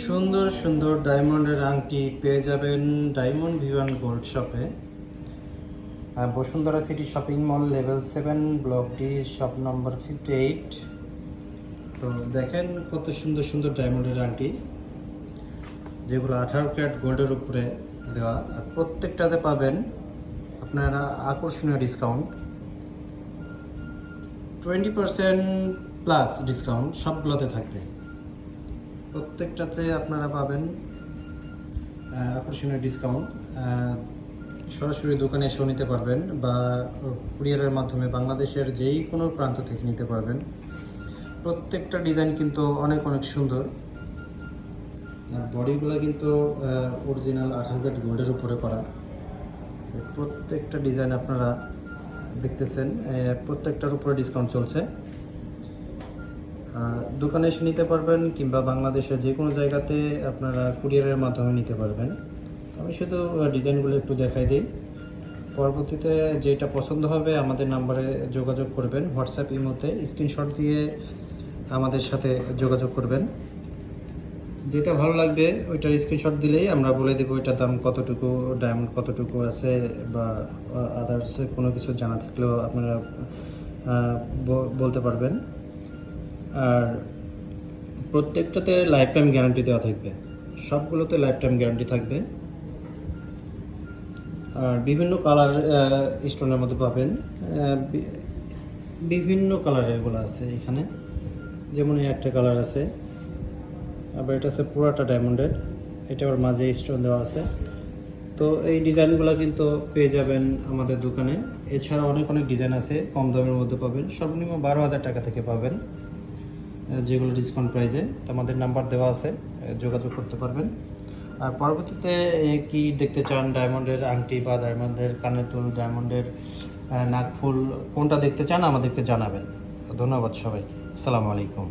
সুন্দর সুন্দর ডায়মন্ডের আংটি পেয়ে যাবেন ডায়মন্ড ভিভান গোল্ড শপে। Bashundhara city shopping mall level 7 block D shop number 58। তো দেখেন কত সুন্দর সুন্দর ডায়মন্ডের আংটি, যেগুলো 18 ক্যারেট গোল্ডের উপরে দেওয়া, আর প্রত্যেকটাতে পাবেন আপনারা আকর্ষণীয় ডিসকাউন্ট, 20% প্লাস ডিসকাউন্ট সবগুলোতে থাকবে। প্রত্যেকটাতে আপনারা পাবেন আকর্ষণীয় ডিসকাউন্ট। সরাসরি দোকানে এসেও নিতে পারবেন বা কুরিয়ারের মাধ্যমে বাংলাদেশের যেই কোনো প্রান্ত থেকে নিতে পারবেন। প্রত্যেকটা ডিজাইন কিন্তু অনেক অনেক সুন্দর, আর বডিগুলো কিন্তু অরিজিনাল 18 ক্যারেট গোল্ডের উপরে করা। প্রত্যেকটা ডিজাইন আপনারা দেখতেছেন, প্রত্যেকটার উপরে ডিসকাউন্ট চলছে। দোকানে এসে নিতে পারবেন কিংবা বাংলাদেশের যে কোনো জায়গাতে আপনারা কুরিয়ারের মাধ্যমে নিতে পারবেন। আমি শুধু ডিজাইনগুলো একটু দেখাই দিই, পরবর্তীতে যেটা পছন্দ হবে আমাদের নাম্বারে যোগাযোগ করবেন। হোয়াটসঅ্যাপ ইমোতে স্ক্রিনশট দিয়ে আমাদের সাথে যোগাযোগ করবেন। যেটা ভালো লাগবে ওইটার স্ক্রিনশট দিলেই আমরা বলে দেবো ওইটার দাম কতটুকু, ডায়মন্ড কতটুকু আছে, বা আদার্স কোনো কিছু জানা থাকলেও আপনারা বলতে পারবেন। আর প্রত্যেকটাতে লাইফ টাইম গ্যারান্টি দেওয়া থাকবে, সবগুলোতে লাইফ টাইম গ্যারান্টি থাকবে। আর বিভিন্ন কালার স্টোনের মধ্যে পাবেন, বিভিন্ন কালারের এগুলো আছে এখানে। যেমন এই একটা কালার আছে, আবার এটা আছে পুরাটা ডায়মন্ডের, এটা আবার মাঝে স্টোন দেওয়া আছে। তো এই ডিজাইনগুলো কিন্তু পেয়ে যাবেন আমাদের দোকানে। এছাড়া অনেক অনেক ডিজাইন আছে কম দামের মধ্যে পাবেন, সর্বনিম্ন 12,000 টাকা থেকে পাবেন, যেগুলো ডিসকাউন্ট প্রাইসে। তো আমাদের নাম্বার দেওয়া আছে, যোগাযোগ করতে পারবেন। আর পরবর্তীতে কি দেখতে চান, ডায়মন্ডের আংটি বা ডায়মন্ডের কানের দুল, ডায়মন্ডের নাকফুল, কোনটা দেখতে চান আমাদেরকে জানাবেন। ধন্যবাদ সবাইকে, আসসালামু আলাইকুম।